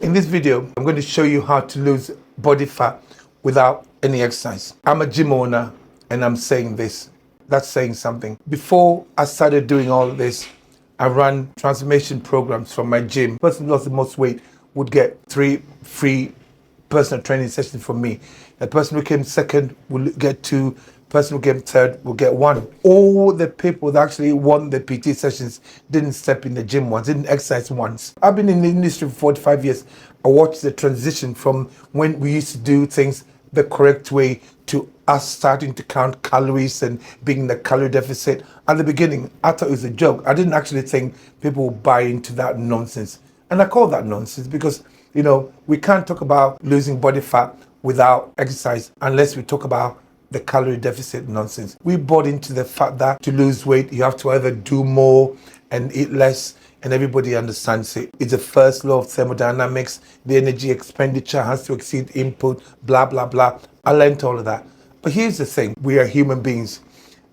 In this video, I'm going to show you how to lose body fat without any exercise. I'm a gym owner and I'm saying this. That's saying something. Before I started doing all of this, I ran transformation programs from my gym. The person who lost the most weight would get 3 free personal training sessions from me. The person who came second will get 2. Person who came third will get 1. All the people that actually won the PT sessions didn't step in the gym once, didn't exercise once. I've been in the industry for 45 years. I watched the transition from when we used to do things the correct way to us starting to count calories and being in the calorie deficit. At the beginning, I thought it was a joke. I didn't actually think people would buy into that nonsense. And I call that nonsense because, we can't talk about losing body fat without exercise unless we talk about the calorie deficit nonsense. We bought into the fact that to lose weight, you have to either do more and eat less, and everybody understands it. It's the first law of thermodynamics. The energy expenditure has to exceed input, blah, blah, blah. I learned all of that. But here's the thing. We are human beings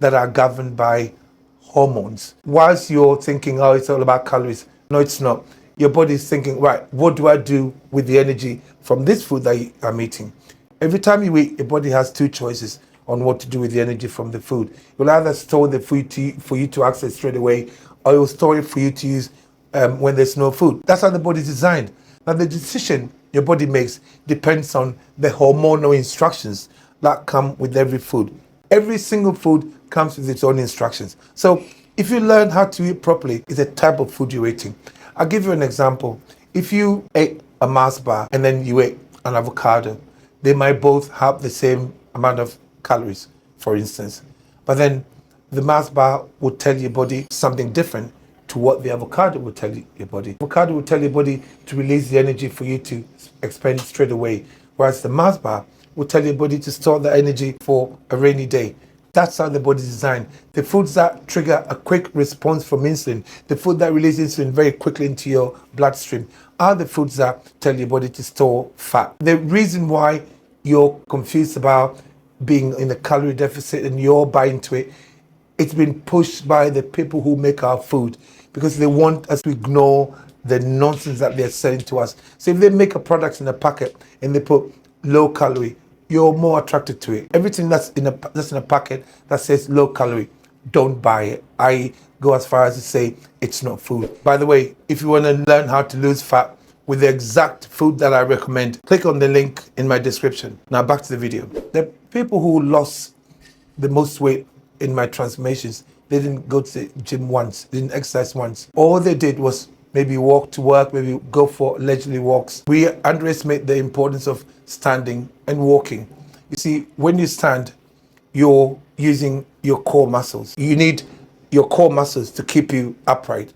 that are governed by hormones. Whilst you're thinking, oh, it's all about calories. No, it's not. Your body's thinking, right, what do I do with the energy from this food that I'm eating? Every time you eat, your body has 2 choices on what to do with the energy from the food. You'll either store the food for you to access straight away, or you'll store it for you to use when there's no food. That's how the body's designed. Now, the decision your body makes depends on the hormonal instructions that come with every food. Every single food comes with its own instructions. So if you learn how to eat properly, it's a type of food you're eating. I'll give you an example. If you ate a Mars bar and then you ate an avocado, they might both have the same amount of calories, for instance. But then the Mars bar would tell your body something different to what the avocado would tell your body. Avocado would tell your body to release the energy for you to expend straight away, whereas the Mars bar would tell your body to store the energy for a rainy day. That's how the body's designed. The foods that trigger a quick response from insulin, the food that releases insulin very quickly into your bloodstream, are the foods that tell your body to store fat. The reason why you're confused about being in a calorie deficit and you're buying into it, it's been pushed by the people who make our food because they want us to ignore the nonsense that they're selling to us. So if they make a product in a packet and they put low calorie, you're more attracted to it. Everything that's in a packet that says low calorie, don't buy it. I go as far as to say it's not food. By the way, if you want to learn how to lose fat with the exact food that I recommend, click on the link in my description. Now back to the video. The people who lost the most weight in my transformations, they didn't go to the gym once, they didn't exercise once. All they did was maybe walk to work, maybe go for leisurely walks. We underestimate the importance of standing and walking. You see, when you stand, you're using your core muscles. You need your core muscles to keep you upright.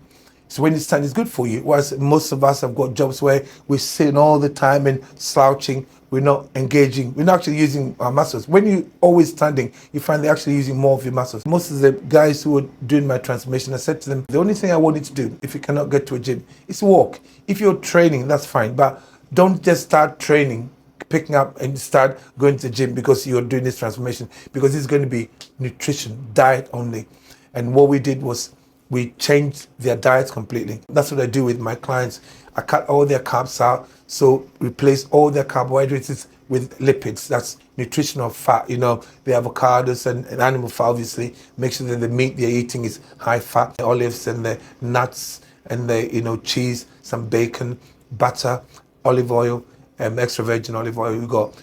So when you stand, it's good for you. Whereas most of us have got jobs where we're sitting all the time and slouching. We're not engaging. We're not actually using our muscles. When you're always standing, you find they're actually using more of your muscles. Most of the guys who were doing my transformation, I said to them, the only thing I want you to do, if you cannot get to a gym, is walk. If you're training, that's fine. But don't just start training, picking up and start going to the gym because you're doing this transformation. Because it's going to be nutrition, diet only. And what we did was we changed their diets completely. That's what I do with my clients. I cut all their carbs out, so replace all their carbohydrates with lipids. That's nutritional fat, the avocados and animal fat, obviously. Make sure that the meat they're eating is high fat, the olives and the nuts and the cheese, some bacon, butter, olive oil, extra virgin olive oil. We got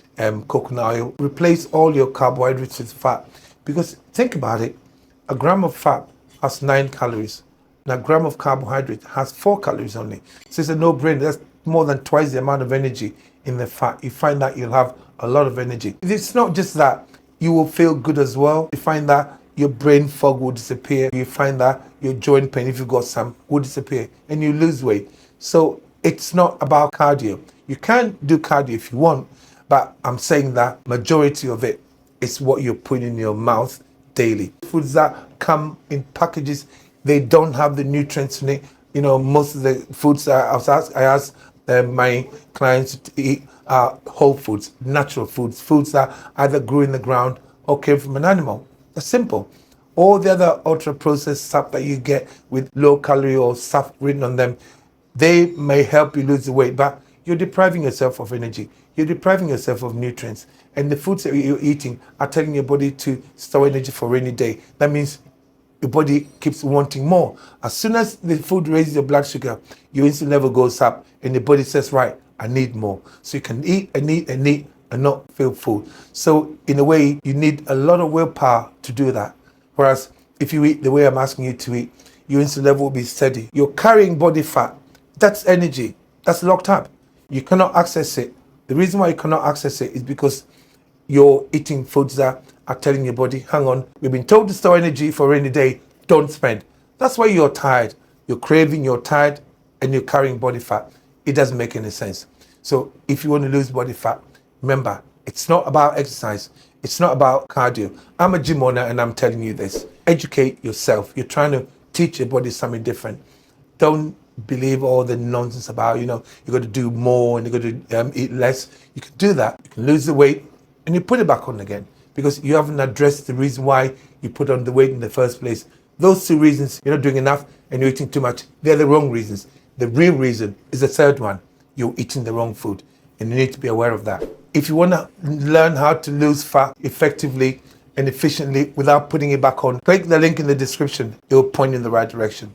coconut oil. Replace all your carbohydrates with fat. Because think about it, a gram of fat has 9 calories. Now, a gram of carbohydrate has 4 calories only. So it's a no-brainer. That's more than twice the amount of energy in the fat. You find that you'll have a lot of energy. It's not just that. You will feel good as well. You find that your brain fog will disappear. You find that your joint pain, if you've got some, will disappear. And you lose weight. So it's not about cardio. You can do cardio if you want, but I'm saying that majority of it is what you're putting in your mouth daily. Foods that come in packages, they don't have the nutrients in it. Most of the foods I ask my clients to eat are whole foods, natural foods, foods that either grew in the ground or came from an animal. That's simple. All the other ultra-processed stuff that you get with low calorie or stuff written on them, they may help you lose the weight, but you're depriving yourself of energy. You're depriving yourself of nutrients. And the foods that you're eating are telling your body to store energy for a rainy day. That means your body keeps wanting more. As soon as the food raises your blood sugar, your insulin level goes up and the body says, right, I need more. So you can eat and eat and eat and not feel full. So in a way, you need a lot of willpower to do that. Whereas if you eat the way I'm asking you to eat, your insulin level will be steady. You're carrying body fat. That's energy. That's locked up. You cannot access it. The reason why you cannot access it is because you're eating foods that are telling your body, hang on, we've been told to store energy for a rainy day, don't spend. That's why you're tired. You're craving, you're tired, and you're carrying body fat. It doesn't make any sense. So if you want to lose body fat, remember, it's not about exercise. It's not about cardio. I'm a gym owner and I'm telling you this. Educate yourself. You're trying to teach your body something different. Don't believe all the nonsense about, you got to do more and you got to eat less. You can do that. You can lose the weight and you put it back on again because you haven't addressed the reason why you put on the weight in the first place. Those two reasons, you're not doing enough and you're eating too much, they're the wrong reasons. The real reason is the third one. You're eating the wrong food and you need to be aware of that. If you want to learn how to lose fat effectively and efficiently without putting it back on, click the link in the description. It will point you in the right direction.